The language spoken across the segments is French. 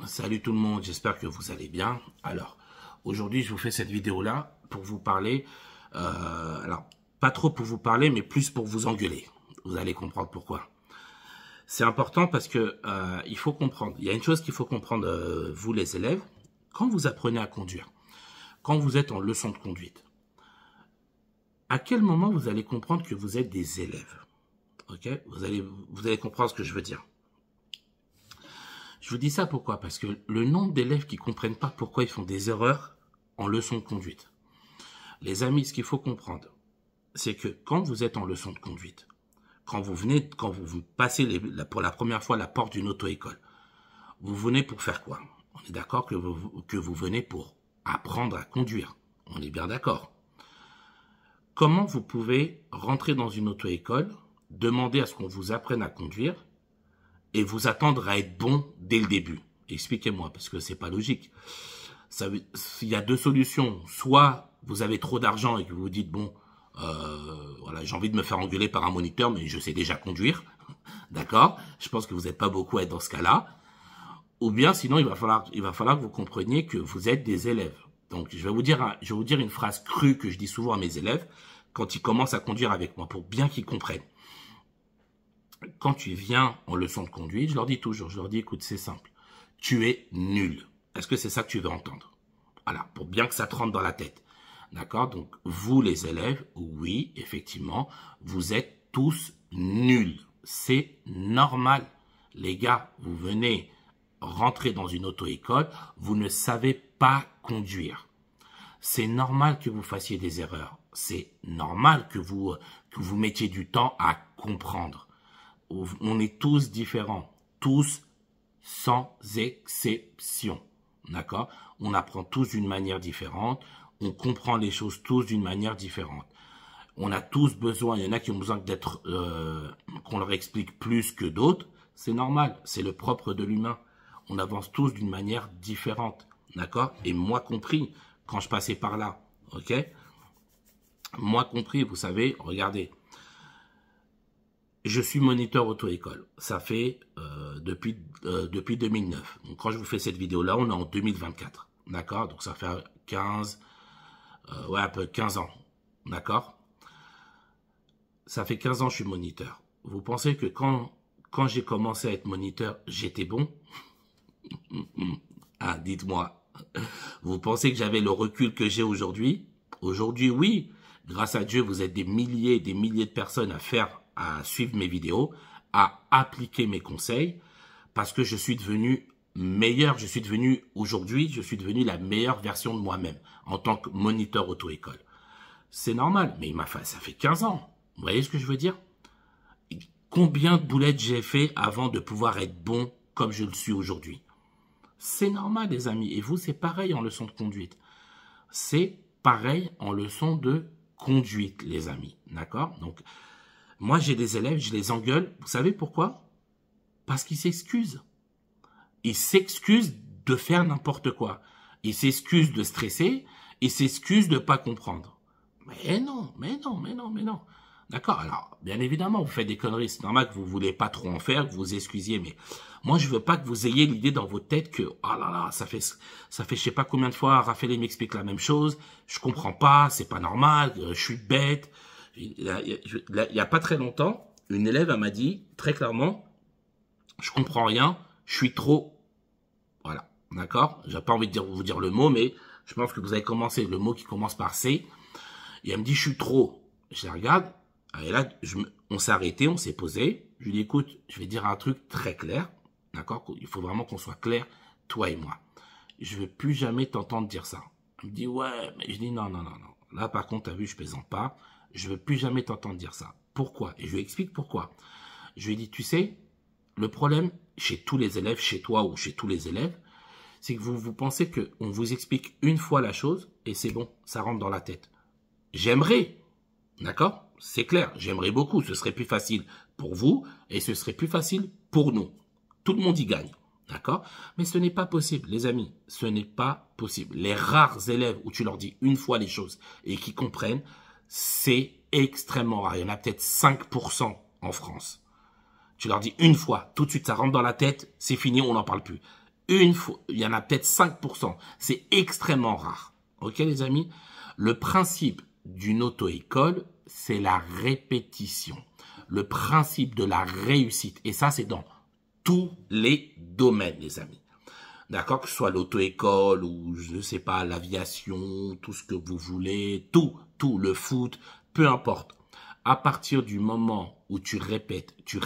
Salut tout le monde, j'espère que vous allez bien. Alors, aujourd'hui, je vous fais cette vidéo-là pour vous parler, alors, pas trop pour vous parler, mais plus pour vous engueuler. Vous allez comprendre pourquoi. C'est important parce que il faut comprendre. Il y a une chose qu'il faut comprendre, vous les élèves, quand vous apprenez à conduire, quand vous êtes en leçon de conduite, à quel moment vous allez comprendre que vous êtes des élèves? Ok? Vous allez comprendre ce que je veux dire. Je vous dis ça pourquoi? Parce que le nombre d'élèves qui ne comprennent pas pourquoi ils font des erreurs en leçon de conduite. Les amis, ce qu'il faut comprendre, c'est que quand vous êtes en leçon de conduite, quand vous passez pour la première fois la porte d'une auto-école, vous venez pour faire quoi? On est d'accord que vous venez pour apprendre à conduire. On est bien d'accord. Comment vous pouvez rentrer dans une auto-école, demander à ce qu'on vous apprenne à conduire et vous attendre à être bon dès le début? Expliquez-moi, parce que c'est pas logique. Il y a deux solutions. Soit vous avez trop d'argent et que vous vous dites, bon, voilà, j'ai envie de me faire engueuler par un moniteur, mais je sais déjà conduire. D'accord? Je pense que vous n'êtes pas beaucoup à être dans ce cas-là. Ou bien, sinon, il va falloir que vous compreniez que vous êtes des élèves. Donc, je vais vous dire une phrase crue que je dis souvent à mes élèves quand ils commencent à conduire avec moi, pour bien qu'ils comprennent. Quand tu viens en leçon de conduite, je leur dis toujours, écoute, c'est simple. Tu es nul. Est-ce que c'est ça que tu veux entendre? Voilà, pour bien que ça te rentre dans la tête. D'accord? Donc, vous les élèves, oui, effectivement, vous êtes tous nuls. C'est normal. Les gars, vous venez rentrer dans une auto-école, vous ne savez pas conduire. C'est normal que vous fassiez des erreurs. C'est normal que vous mettiez du temps à comprendre. On est tous différents, tous sans exception, d'accord? On apprend tous d'une manière différente, on comprend les choses tous d'une manière différente. On a tous besoin, il y en a qui ont besoin d'être, qu'on leur explique plus que d'autres, c'est normal, c'est le propre de l'humain. On avance tous d'une manière différente, d'accord? Et moi compris, quand je passais par là, ok? Moi compris, vous savez, regardez. Je suis moniteur auto-école. Ça fait depuis 2009. Donc, quand je vous fais cette vidéo-là, on est en 2024. D'accord? Donc, ça fait 15 ans. D'accord? Ça fait 15 ans que je suis moniteur. Vous pensez que quand j'ai commencé à être moniteur, j'étais bon? Ah, dites-moi. Vous pensez que j'avais le recul que j'ai aujourd'hui? Aujourd'hui, oui. Grâce à Dieu, vous êtes des milliers et des milliers de personnes à suivre mes vidéos, à appliquer mes conseils, parce que je suis devenu meilleur, aujourd'hui, je suis devenu la meilleure version de moi-même, en tant que moniteur auto-école. C'est normal, mais ça fait 15 ans. Vous voyez ce que je veux dire? Combien de boulettes j'ai fait avant de pouvoir être bon comme je le suis aujourd'hui? C'est normal, les amis. Et vous, c'est pareil en leçon de conduite. C'est pareil en leçon de conduite, les amis. D'accord? Donc, moi, j'ai des élèves, je les engueule. Vous savez pourquoi? Parce qu'ils s'excusent. Ils s'excusent de faire n'importe quoi. Ils s'excusent de stresser. Ils s'excusent de ne pas comprendre. Mais non. D'accord? Alors, bien évidemment, vous faites des conneries. C'est normal que vous ne voulez pas trop en faire, que vous vous excusiez. Mais moi, je ne veux pas que vous ayez l'idée dans votre tête que, oh là là, ça fait je sais pas combien de fois, Raphaël m'explique la même chose. Je comprends pas, c'est pas normal, je suis bête. Il y a pas très longtemps, une élève m'a dit très clairement, je comprends rien, je suis trop, voilà, d'accord? J'ai pas envie de vous dire le mot, mais je pense que vous avez commencé le mot qui commence par C. Et elle me dit, je suis trop. Je la regarde, et là, on s'est arrêté, on s'est posé. Je lui dis, écoute, je vais dire un truc très clair, d'accord? Il faut vraiment qu'on soit clair, toi et moi. Je veux plus jamais t'entendre dire ça. Elle me dit, ouais, mais je dis, non. Là, par contre, t'as vu, je plaisante pas. Je veux plus jamais t'entendre dire ça. Pourquoi? Et je lui explique pourquoi. Je lui dis, tu sais, le problème chez tous les élèves, chez toi ou chez tous les élèves, c'est que vous pensez qu'on vous explique une fois la chose et c'est bon, ça rentre dans la tête. J'aimerais, d'accord? C'est clair, j'aimerais beaucoup. Ce serait plus facile pour vous et ce serait plus facile pour nous. Tout le monde y gagne. D'accord? Mais ce n'est pas possible, les amis. Ce n'est pas possible. Les rares élèves où tu leur dis une fois les choses et qui comprennent, c'est extrêmement rare. Il y en a peut-être 5% en France. Tu leur dis une fois, tout de suite, ça rentre dans la tête, c'est fini, on n'en parle plus. Une fois, il y en a peut-être 5%. C'est extrêmement rare. Ok les amis? Le principe d'une auto-école, c'est la répétition. Le principe de la réussite. Et ça, c'est dans tous les domaines, les amis. D'accord? Que ce soit l'auto-école ou, je ne sais pas, l'aviation, tout ce que vous voulez, tout, le foot, peu importe. À partir du moment où tu répètes, tu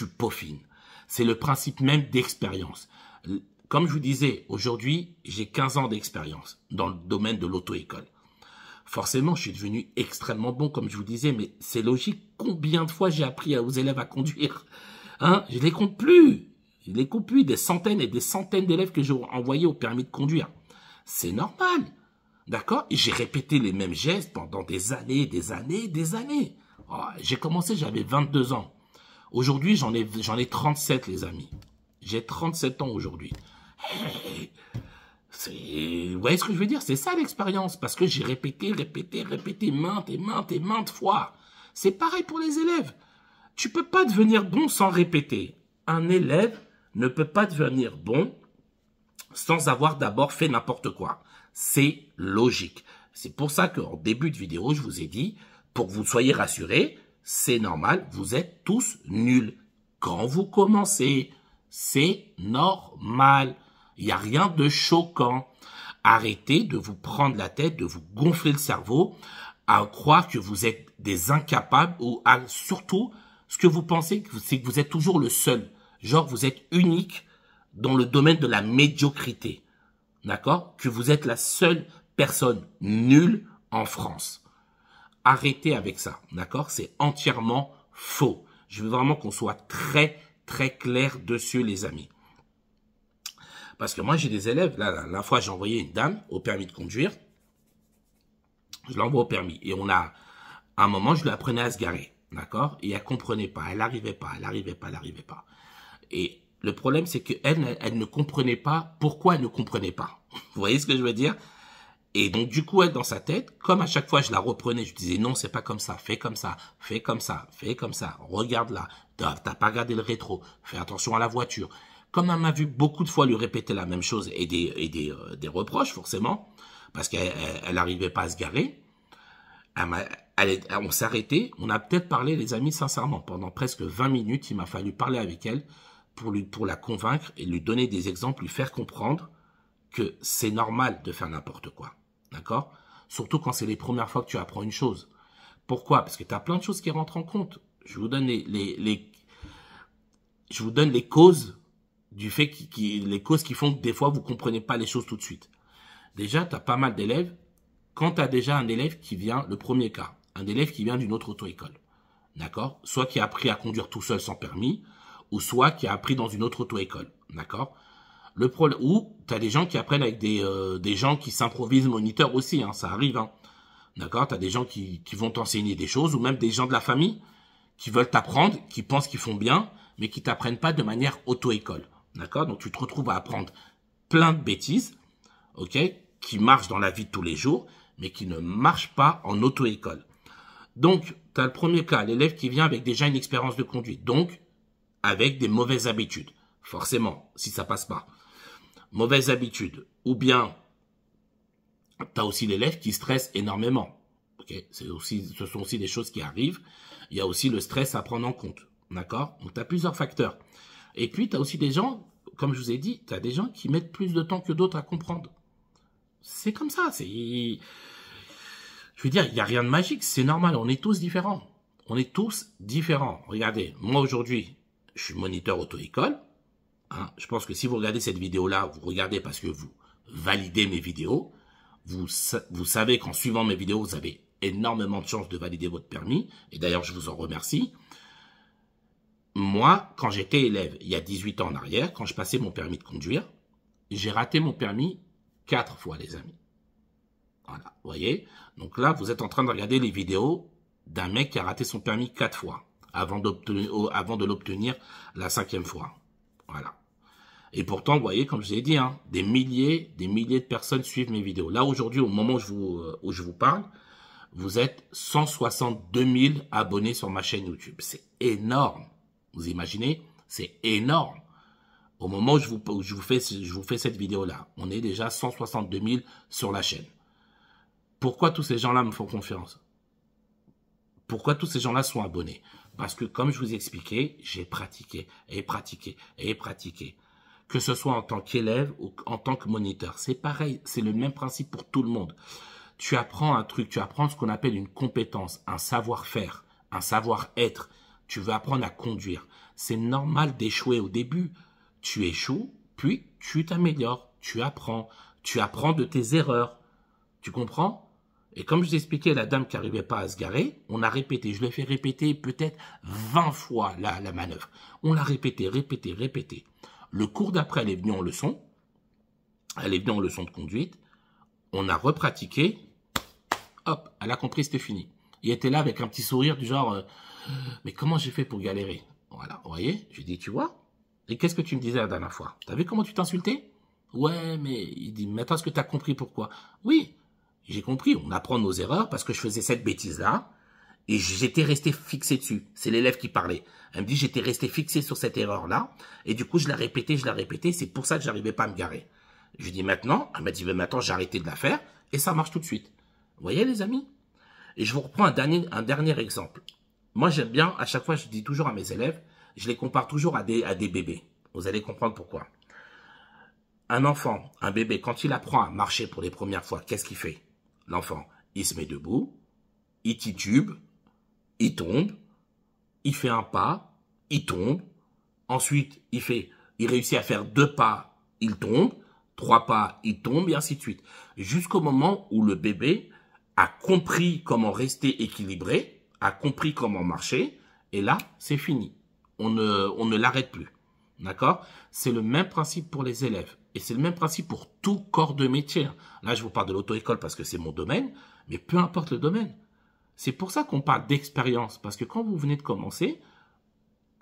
peaufines. C'est le principe même d'expérience. Comme je vous disais, aujourd'hui, j'ai 15 ans d'expérience dans le domaine de l'auto-école. Forcément, je suis devenu extrêmement bon, comme je vous disais, mais c'est logique. Combien de fois j'ai appris aux élèves à conduire? Hein? Je les compte plus. Je les compte plus. Des centaines et des centaines d'élèves que j'ai envoyés au permis de conduire. C'est normal. D'accord? J'ai répété les mêmes gestes pendant des années, des années, des années. Oh, j'ai commencé, j'avais 22 ans. Aujourd'hui, j'en ai 37, les amis. J'ai 37 ans aujourd'hui. Hey, vous voyez ce que je veux dire? C'est ça l'expérience. Parce que j'ai répété maintes fois. C'est pareil pour les élèves. Tu peux pas devenir bon sans répéter. Un élève ne peut pas devenir bon sans avoir d'abord fait n'importe quoi. C'est logique. C'est pour ça qu'en début de vidéo, je vous ai dit, pour que vous soyez rassurés, c'est normal, vous êtes tous nuls. Quand vous commencez, c'est normal. Il n'y a rien de choquant. Arrêtez de vous prendre la tête, de vous gonfler le cerveau, à croire que vous êtes des incapables ou surtout, ce que vous pensez, c'est que vous êtes toujours le seul. Genre, vous êtes unique dans le domaine de la médiocrité. D'accord? Que vous êtes la seule personne nulle en France. Arrêtez avec ça. D'accord? C'est entièrement faux. Je veux vraiment qu'on soit très, très clair dessus, les amis. Parce que moi, j'ai des élèves. Là, la fois, j'ai envoyé une dame au permis de conduire. Je l'envoie au permis. Et à un moment, je lui apprenais à se garer. D'accord? Et elle comprenait pas. Elle n'arrivait pas. Et le problème, c'est qu'elle, elle ne comprenait pas pourquoi elle ne comprenait pas. Vous voyez ce que je veux dire? Et donc, du coup, elle, dans sa tête, comme à chaque fois, je la reprenais, je disais, non, c'est pas comme ça, fais comme ça, regarde là, t'as pas regardé le rétro, fais attention à la voiture. Comme elle m'a vu beaucoup de fois lui répéter la même chose et des reproches, forcément, parce qu'elle n'arrivait pas à se garer, on s'est arrêté, on a peut-être parlé, les amis, sincèrement, pendant presque 20 minutes, il m'a fallu parler avec elle pour la convaincre et lui donner des exemples, lui faire comprendre que c'est normal de faire n'importe quoi. D'accord? Surtout quand c'est les premières fois que tu apprends une chose. Pourquoi? Parce que tu as plein de choses qui rentrent en compte. Je vous donne je vous donne les causes du fait les causes qui font que des fois vous comprenez pas les choses tout de suite. Déjà, tu as pas mal d'élèves. Quand tu as déjà un élève qui vient, le premier cas, un élève qui vient d'une autre auto-école. D'accord? Soit qui a appris à conduire tout seul sans permis, ou soit qui a appris dans une autre auto-école. D'accord? Le problème, ou tu as des gens qui apprennent avec des gens qui s'improvisent moniteurs aussi, hein, ça arrive. Hein. D'accord? Tu as des gens qui vont t'enseigner des choses, ou même des gens de la famille qui veulent t'apprendre, qui pensent qu'ils font bien, mais qui t'apprennent pas de manière auto-école. D'accord? Donc tu te retrouves à apprendre plein de bêtises, ok, qui marchent dans la vie de tous les jours, mais qui ne marchent pas en auto-école. Donc, tu as le premier cas, l'élève qui vient avec déjà une expérience de conduite, donc avec des mauvaises habitudes. Forcément, si ça passe pas. Mauvaise habitude. Ou bien, tu as aussi l'élève qui stresse énormément. Okay? Ce sont aussi des choses qui arrivent. Il y a aussi le stress à prendre en compte. D'accord? Donc, tu as plusieurs facteurs. Et puis, tu as aussi des gens, comme je vous ai dit, tu as des gens qui mettent plus de temps que d'autres à comprendre. C'est comme ça. Je veux dire, il n'y a rien de magique. C'est normal. On est tous différents. Regardez, moi aujourd'hui, je suis moniteur auto-école. Hein, je pense que si vous regardez cette vidéo-là, vous regardez parce que vous validez mes vidéos. Vous savez qu'en suivant mes vidéos, vous avez énormément de chances de valider votre permis. Et d'ailleurs, je vous en remercie. Moi, quand j'étais élève, il y a 18 ans en arrière, quand je passais mon permis de conduire, j'ai raté mon permis 4 fois, les amis. Voilà, vous voyez? Donc là, vous êtes en train de regarder les vidéos d'un mec qui a raté son permis 4 fois avant de l'obtenir la 5e fois. Voilà. Et pourtant, vous voyez, comme je vous ai dit, hein, des milliers de personnes suivent mes vidéos. Là, aujourd'hui, au moment où je vous parle, vous êtes 162 000 abonnés sur ma chaîne YouTube. C'est énorme. Vous imaginez? C'est énorme. Au moment où je vous fais cette vidéo-là, on est déjà 162 000 sur la chaîne. Pourquoi tous ces gens-là me font confiance? Pourquoi tous ces gens-là sont abonnés? Parce que, comme je vous ai expliqué, j'ai pratiqué et pratiqué et pratiqué. Que ce soit en tant qu'élève ou en tant que moniteur. C'est pareil, c'est le même principe pour tout le monde. Tu apprends un truc, tu apprends ce qu'on appelle une compétence, un savoir-faire, un savoir-être. Tu veux apprendre à conduire. C'est normal d'échouer au début. Tu échoues, puis tu t'améliores, tu apprends de tes erreurs. Tu comprends? Et comme je vous expliquais, la dame qui n'arrivait pas à se garer, on a répété. Je l'ai fait répéter peut-être 20 fois la manœuvre. On l'a répété, répété, répété. Le cours d'après, elle est venue en leçon. Elle est venue en leçon de conduite. On a repratiqué. Hop, elle a compris, c'était fini. Il était là avec un petit sourire du genre, mais comment j'ai fait pour galérer? Voilà, vous voyez? Je lui dis, tu vois? Et qu'est-ce que tu me disais la dernière fois? T'as vu comment tu t'insultais? Ouais, mais il dit, maintenant, est-ce que tu as compris pourquoi? Oui, j'ai compris. On apprend nos erreurs parce que je faisais cette bêtise-là et j'étais resté fixé dessus. C'est l'élève qui parlait. Elle me dit, j'étais resté fixé sur cette erreur-là et du coup, je la répétais. C'est pour ça que j'arrivais pas à me garer. Je lui dis maintenant, elle m'a dit, mais maintenant, j'ai arrêté de la faire et ça marche tout de suite. Vous voyez, les amis? Et je vous reprends un dernier exemple. Moi, j'aime bien, à chaque fois, je dis toujours à mes élèves, je les compare toujours à des bébés. Vous allez comprendre pourquoi. Un enfant, un bébé, quand il apprend à marcher pour les premières fois, qu'est-ce qu'il fait? L'enfant, il se met debout, il titube, il tombe, il fait un pas, il tombe. Ensuite, il réussit à faire 2 pas, il tombe. 3 pas, il tombe, et ainsi de suite. Jusqu'au moment où le bébé a compris comment rester équilibré, a compris comment marcher, et là, c'est fini. On ne l'arrête plus. D'accord? C'est le même principe pour les élèves. Et c'est le même principe pour tout corps de métier. Là, je vous parle de l'auto-école parce que c'est mon domaine, mais peu importe le domaine. C'est pour ça qu'on parle d'expérience. Parce que quand vous venez de commencer,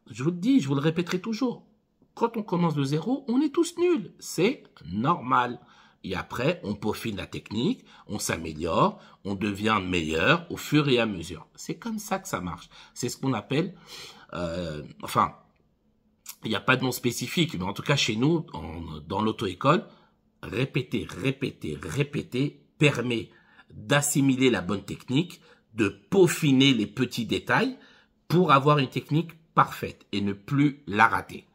je vous le dis, je vous le répéterai toujours, quand on commence de zéro, on est tous nuls. C'est normal. Et après, on peaufine la technique, on s'améliore, on devient meilleur au fur et à mesure. C'est comme ça que ça marche. C'est ce qu'on appelle, enfin, il n'y a pas de nom spécifique, mais en tout cas chez nous, dans l'auto-école, répéter, répéter, répéter permet d'assimiler la bonne technique, de peaufiner les petits détails pour avoir une technique parfaite et ne plus la rater.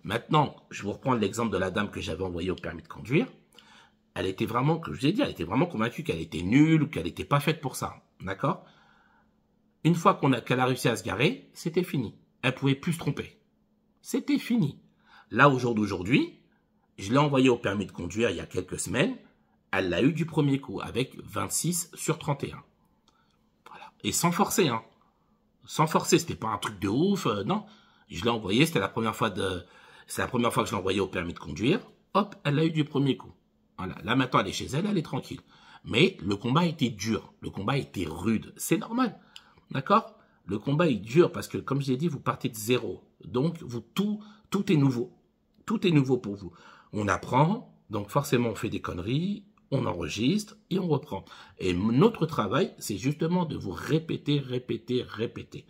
Maintenant, je vous reprends l'exemple de la dame que j'avais envoyée au permis de conduire. Elle était vraiment, comme je vous ai dit, elle était vraiment convaincue qu'elle était nulle, qu'elle n'était pas faite pour ça. D'accord? Une fois qu'elle a réussi à se garer, c'était fini. Elle pouvait plus se tromper. C'était fini. Là, au jour d'aujourd'hui, je l'ai envoyée au permis de conduire il y a quelques semaines. Elle l'a eu du premier coup avec 26 sur 31. Voilà. Et sans forcer, hein. Sans forcer, c'était pas un truc de ouf, non. Je l'ai envoyé, c'est la première fois que je l'ai envoyé au permis de conduire. Hop, elle l'a eu du premier coup. Voilà. Là, maintenant, elle est chez elle, elle est tranquille. Mais le combat était dur. Le combat était rude. C'est normal. D'accord? Le combat est dur parce que, comme je l'ai dit, vous partez de zéro. Donc, tout est nouveau. Tout est nouveau pour vous. On apprend, donc forcément, on fait des conneries, on enregistre et on reprend. Et notre travail, c'est justement de vous répéter, répéter, répéter.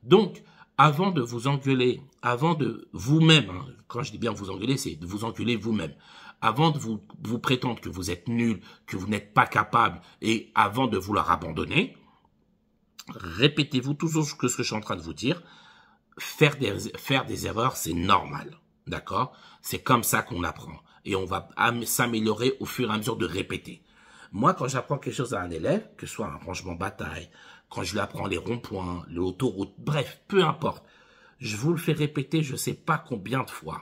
Donc, avant de vous engueuler, avant de vous-même, hein, quand je dis bien vous engueuler, c'est de vous engueuler vous-même. Avant de vous prétendre que vous êtes nul, que vous n'êtes pas capable, et avant de vouloir abandonner, répétez-vous toujours ce que je suis en train de vous dire. Faire des erreurs, c'est normal. D'accord? C'est comme ça qu'on apprend. Et on va s'améliorer au fur et à mesure de répéter. Moi, quand j'apprends quelque chose à un élève, que ce soit un rangement bataille, quand je lui apprends les ronds-points, l'autoroute, bref, peu importe, je vous le fais répéter je ne sais pas combien de fois.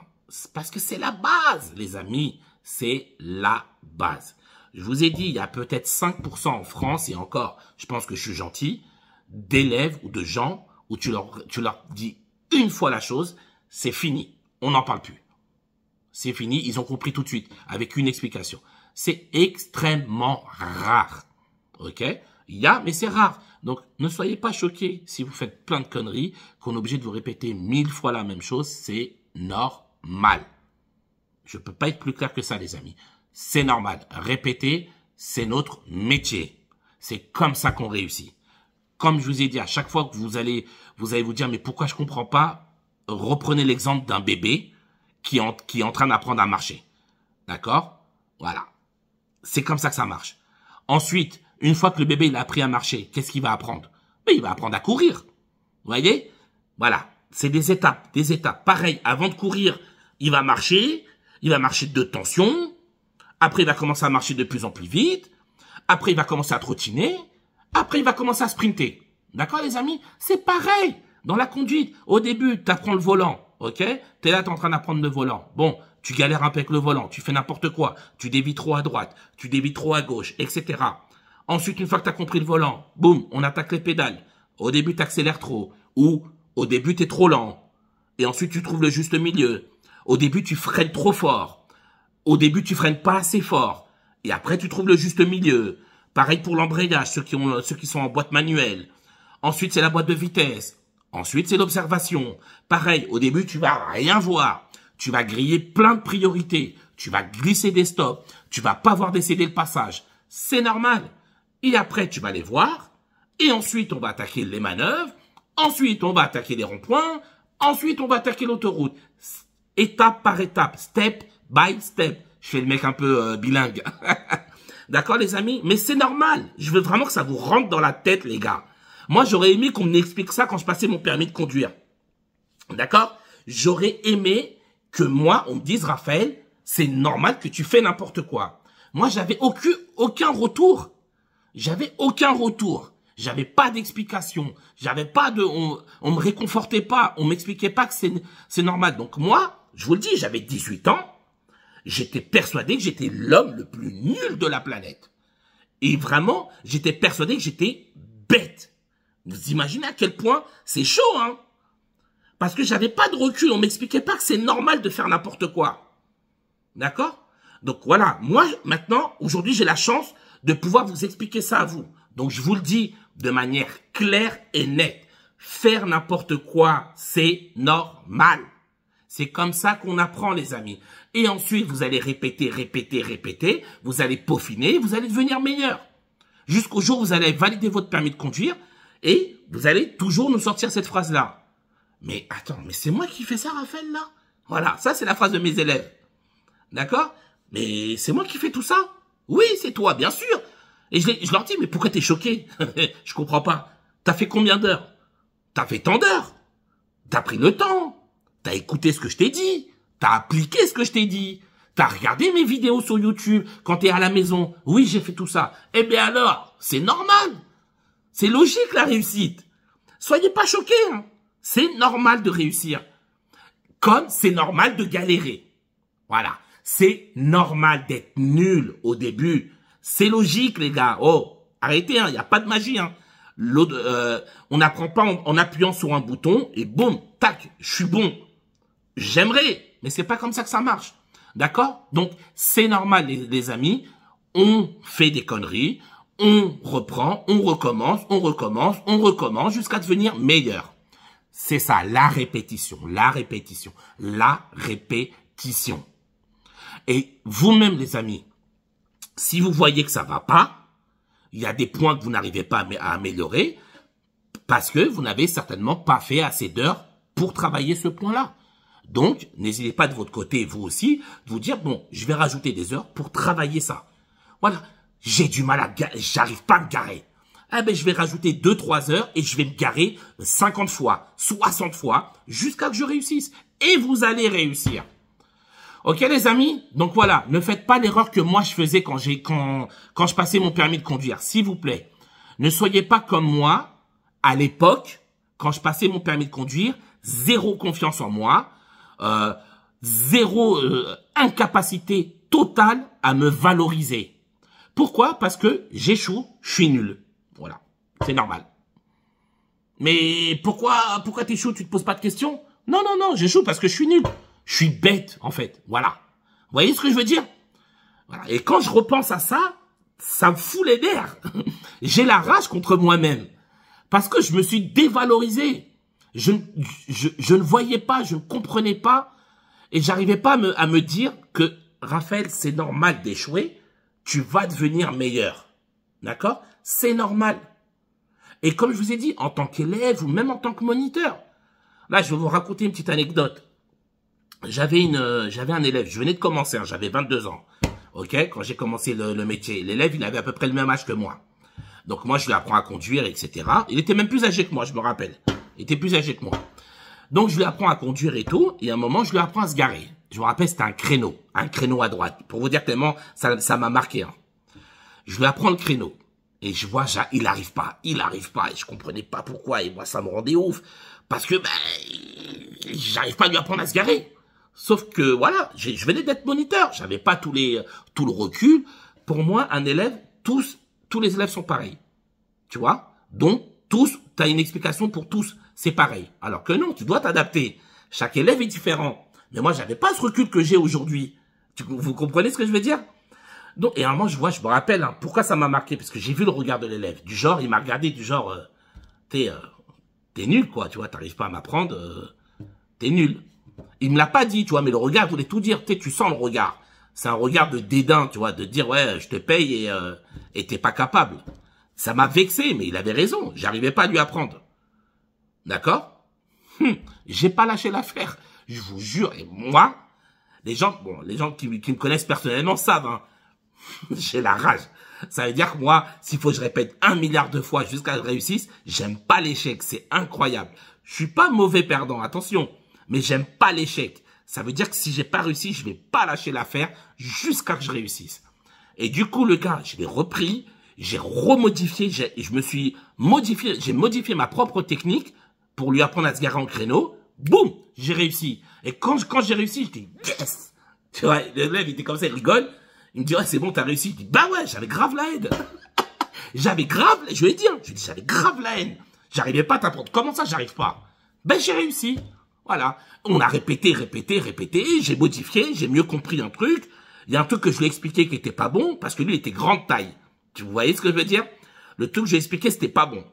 Parce que c'est la base, les amis. C'est la base. Je vous ai dit, il y a peut-être 5% en France, et encore, je pense que je suis gentil, d'élèves ou de gens où tu leur dis une fois la chose, c'est fini. On n'en parle plus. C'est fini, ils ont compris tout de suite, avec une explication. C'est extrêmement rare. Ok? Il y a, mais c'est rare. Donc, ne soyez pas choqués si vous faites plein de conneries, qu'on est obligé de vous répéter 1000 fois la même chose. C'est normal. Je ne peux pas être plus clair que ça, les amis. C'est normal. Répéter, c'est notre métier. C'est comme ça qu'on réussit. Comme je vous ai dit, à chaque fois que vous allez vous dire, mais pourquoi je ne comprends pas? Reprenez l'exemple d'un bébé qui est en train d'apprendre à marcher. D'accord? Voilà. C'est comme ça que ça marche. Ensuite, une fois que le bébé il a appris à marcher, qu'est-ce qu'il va apprendre? Il va apprendre à courir. Vous voyez? Voilà. C'est des étapes, des étapes. Pareil, avant de courir, il va marcher de tension. Après, il va commencer à marcher de plus en plus vite. Après, il va commencer à trottiner. Après, il va commencer à sprinter. D'accord, les amis? C'est pareil. Dans la conduite, au début, tu apprends le volant. Ok? T'es là, t'es en train d'apprendre le volant. Bon, tu galères un peu avec le volant. Tu fais n'importe quoi. Tu dévies trop à droite. Tu dévies trop à gauche, etc. Ensuite, une fois que tu as compris le volant, boum, on attaque les pédales. Au début, tu accélères trop. Ou, au début, tu es trop lent. Et ensuite, tu trouves le juste milieu. Au début, tu freines trop fort. Au début, tu freines pas assez fort. Et après, tu trouves le juste milieu. Pareil pour l'embrayage, ceux qui sont en boîte manuelle. Ensuite, c'est la boîte de vitesse. Ensuite, c'est l'observation. Pareil, au début, tu vas rien voir. Tu vas griller plein de priorités. Tu vas glisser des stops. Tu vas pas voir décéder le passage. C'est normal. Et après, tu vas les voir. Et ensuite, on va attaquer les manœuvres. Ensuite, on va attaquer les ronds-points. Ensuite, on va attaquer l'autoroute. Étape par étape. Step by step. Je fais le mec un peu bilingue. D'accord, les amis? Mais c'est normal. Je veux vraiment que ça vous rentre dans la tête, les gars. Moi, j'aurais aimé qu'on m'explique ça quand je passais mon permis de conduire. D'accord? J'aurais aimé que moi, on me dise, Raphaël, c'est normal que tu fais n'importe quoi. Moi, j'avais aucun retour. J'avais aucun retour. J'avais pas d'explication. J'avais pas de, on me réconfortait pas. On m'expliquait pas que c'est normal. Donc moi, je vous le dis, j'avais 18 ans. J'étais persuadé que j'étais l'homme le plus nul de la planète. Et vraiment, j'étais persuadé que j'étais bête. Vous imaginez à quel point c'est chaud, hein? Parce que j'avais pas de recul. On m'expliquait pas que c'est normal de faire n'importe quoi. D'accord? Donc voilà. Moi, maintenant, aujourd'hui, j'ai la chance de pouvoir vous expliquer ça à vous. Donc je vous le dis de manière claire et nette. Faire n'importe quoi, c'est normal. C'est comme ça qu'on apprend, les amis. Et ensuite, vous allez répéter, répéter, répéter. Vous allez peaufiner, vous allez devenir meilleur. Jusqu'au jour où vous allez valider votre permis de conduire et vous allez toujours nous sortir cette phrase-là. Mais attends, mais c'est moi qui fais ça, Raphaël, là? Voilà, ça c'est la phrase de mes élèves. D'accord? Mais c'est moi qui fais tout ça? Oui, c'est toi, bien sûr. Et je leur dis, mais pourquoi t'es choqué? Je comprends pas. T'as fait combien d'heures? T'as fait tant d'heures. T'as pris le temps. T'as écouté ce que je t'ai dit. T'as appliqué ce que je t'ai dit. T'as regardé mes vidéos sur YouTube quand t'es à la maison. Oui, j'ai fait tout ça. Eh bien alors, c'est normal. C'est logique, la réussite. Soyez pas choqués, hein. C'est normal de réussir. Comme c'est normal de galérer. Voilà. C'est normal d'être nul au début. C'est logique, les gars. Oh, arrêtez, hein. Il n'y a pas de magie, hein. On n'apprend pas en appuyant sur un bouton et boum, tac, je suis bon. J'aimerais, mais c'est pas comme ça que ça marche. D'accord? Donc, c'est normal, les amis. On fait des conneries. On reprend, on recommence, on recommence, on recommence jusqu'à devenir meilleur. C'est ça, la répétition, la répétition, la répétition. Et vous-même, les amis, si vous voyez que ça va pas, il y a des points que vous n'arrivez pas à améliorer parce que vous n'avez certainement pas fait assez d'heures pour travailler ce point-là. Donc, n'hésitez pas de votre côté, vous aussi, de vous dire, bon, je vais rajouter des heures pour travailler ça. Voilà. J'ai du mal à j'arrive pas à me garer. Eh ben, je vais rajouter 2-3 heures et je vais me garer 50 fois, 60 fois, jusqu'à que je réussisse. Et vous allez réussir. Ok, les amis? Donc voilà, ne faites pas l'erreur que moi je faisais quand je passais mon permis de conduire. S'il vous plaît, ne soyez pas comme moi, à l'époque, quand je passais mon permis de conduire, zéro confiance en moi, zéro incapacité totale à me valoriser. Pourquoi? Parce que j'échoue, je suis nul. Voilà, c'est normal. Mais pourquoi t'échoues? Tu te poses pas de questions? Non, non, non, j'échoue parce que je suis nul. Je suis bête, en fait. Voilà. Vous voyez ce que je veux dire? Voilà. Et quand je repense à ça, ça me fout les nerfs. J'ai la rage contre moi-même. Parce que je me suis dévalorisé. Je ne voyais pas, je ne comprenais pas. Et j'arrivais pas à me dire que, Raphaël, c'est normal d'échouer. Tu vas devenir meilleur. D'accord? C'est normal. Et comme je vous ai dit, en tant qu'élève ou même en tant que moniteur. Là, je vais vous raconter une petite anecdote. j'avais un élève, je venais de commencer, hein, j'avais 22 ans. Ok, quand j'ai commencé le métier, l'élève, il avait à peu près le même âge que moi. Donc moi, je lui apprends à conduire, etc. Il était même plus âgé que moi, je me rappelle. Il était plus âgé que moi. Donc je lui apprends à conduire et tout, et à un moment, je lui apprends à se garer. Je me rappelle, c'était un créneau à droite. Pour vous dire tellement, ça m'a marqué. Hein. Je lui apprends le créneau. Et je vois, il arrive pas. Et je comprenais pas pourquoi. Et moi, ça me rendait ouf. Parce que, j'arrive pas à lui apprendre à se garer. Sauf que, voilà, je venais d'être moniteur. J'avais pas tout le recul. Pour moi, un élève, tous les élèves sont pareils. Tu vois? Donc, t'as une explication pour tous. C'est pareil. Alors que non, tu dois t'adapter. Chaque élève est différent. Mais moi, j'avais pas ce recul que j'ai aujourd'hui. Vous comprenez ce que je veux dire? Donc, et à un moment, je me rappelle, hein, pourquoi ça m'a marqué, parce que j'ai vu le regard de l'élève. Du genre, il m'a regardé du genre, t'es nul, quoi, tu vois, t'arrives pas à m'apprendre, t'es nul. Il me l'a pas dit, tu vois, mais le regard voulait tout dire, tu sens le regard. C'est un regard de dédain, tu vois, de dire, ouais, je te paye et t'es pas capable. Ça m'a vexé, mais il avait raison, j'arrivais pas à lui apprendre. D'accord? J'ai pas lâché l'affaire, je vous jure, et moi, les gens qui me connaissent personnellement savent, hein, j'ai la rage. Ça veut dire que moi, s'il faut que je répète 1 milliard de fois jusqu'à ce que je réussisse, j'aime pas l'échec. C'est incroyable. Je suis pas mauvais perdant, attention. Mais j'aime pas l'échec. Ça veut dire que si j'ai pas réussi, je vais pas lâcher l'affaire jusqu'à ce que je réussisse. Et du coup, le gars, je l'ai repris, j'ai remodifié, j'ai modifié ma propre technique pour lui apprendre à se garer en créneau. Boum, j'ai réussi. Et quand j'ai réussi, j'étais yes. Tu vois, l'élève, il était comme ça, il rigole. Il me dit, ouais, c'est bon, t'as réussi. Je dis, bah ouais, j'avais grave la haine. Je lui ai dit, j'avais grave la haine. J'arrivais pas à t'apprendre. Comment ça, j'arrive pas? Ben, j'ai réussi. Voilà. On a répété. J'ai modifié, j'ai mieux compris un truc. Il y a un truc que je lui ai expliqué qui était pas bon, parce que lui, il était grande taille. Tu voyez ce que je veux dire? Le truc que j'ai expliqué, c'était pas bon.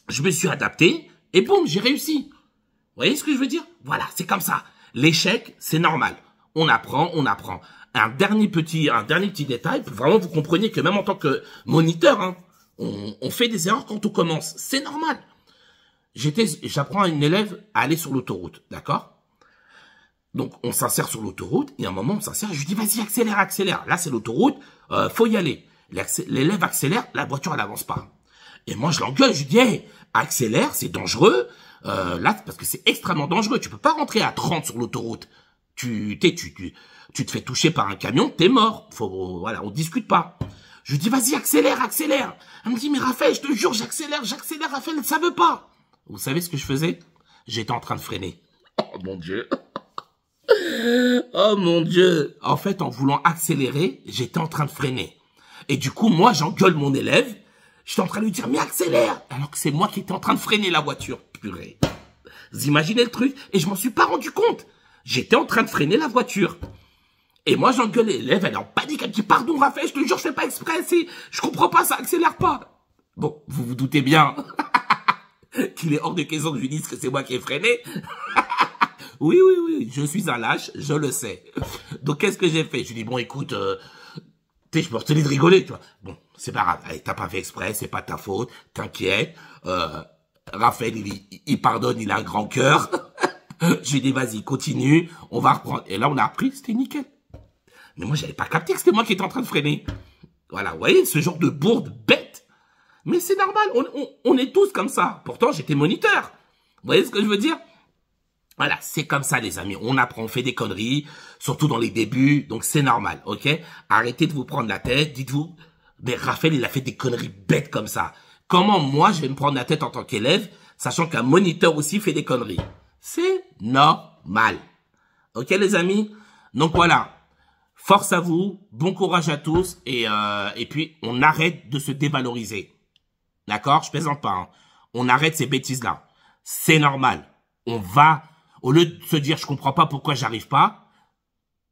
Je me suis adapté, et boum, j'ai réussi. Vous voyez ce que je veux dire? Voilà, c'est comme ça. L'échec, c'est normal. On apprend. Un dernier petit détail, pour vraiment vous compreniez que même en tant que moniteur, hein, on fait des erreurs quand on commence. C'est normal. J'apprends à une élève à aller sur l'autoroute, d'accord? Donc, on s'insère sur l'autoroute, et à un moment, on s'insère, je lui dis, vas-y, accélère. Là, c'est l'autoroute, faut y aller. L'élève accélère, la voiture, elle avance pas. Et moi, je l'engueule, je lui dis, hey, accélère, c'est dangereux. Là, parce que c'est extrêmement dangereux. Tu peux pas rentrer à 30 sur l'autoroute. Tu te fais toucher par un camion, t'es mort. Voilà, on discute pas. Je lui dis, vas-y, accélère. Elle me dit, mais Raphaël, je te jure, j'accélère, Raphaël, ça veut pas. Vous savez ce que je faisais? J'étais en train de freiner. Oh mon Dieu. Oh mon Dieu. En fait, en voulant accélérer, j'étais en train de freiner. Et du coup, moi, j'engueule mon élève. J'étais en train de lui dire, mais accélère. Alors que c'est moi qui étais en train de freiner la voiture. Purée. Vous imaginez le truc? Et je m'en suis pas rendu compte. J'étais en train de freiner la voiture. Et moi, j'engueule l'élève, elle est en panique, elle me dit, pardon, Raphaël, je te jure, je fais pas exprès, je comprends pas, ça accélère pas. Bon, vous vous doutez bien qu'il est hors de question que je lui dise que c'est moi qui ai freiné. Oui, je suis un lâche, je le sais. Donc, qu'est-ce que j'ai fait? Je lui dis, bon, écoute, je me retenais de rigoler, tu vois. Bon, c'est pas grave, allez, t'as pas fait exprès, c'est pas ta faute, t'inquiète. Raphaël, il pardonne, il a un grand cœur. Je lui ai dit, vas-y, continue, on va reprendre. Et là, on a appris, c'était nickel. Mais moi, j'avais pas capté que c'était moi qui étais en train de freiner. Voilà, vous voyez, ce genre de bourde bête. Mais c'est normal, on est tous comme ça. Pourtant, j'étais moniteur. Vous voyez ce que je veux dire? Voilà, c'est comme ça, les amis. On apprend, on fait des conneries, surtout dans les débuts, donc c'est normal, ok? Arrêtez de vous prendre la tête, dites-vous, mais Raphaël, il a fait des conneries bêtes comme ça. Comment moi, je vais me prendre la tête en tant qu'élève, sachant qu'un moniteur aussi fait des conneries? C'est normal. Ok, les amis? Donc voilà. Force à vous, bon courage à tous, et puis on arrête de se dévaloriser. D'accord? Je plaisante pas. Hein. On arrête ces bêtises-là. C'est normal. Au lieu de se dire je comprends pas pourquoi j'arrive pas,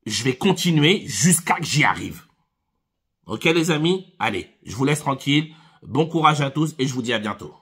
je vais continuer jusqu'à que j'y arrive. Ok les amis? Allez, je vous laisse tranquille. Bon courage à tous et je vous dis à bientôt.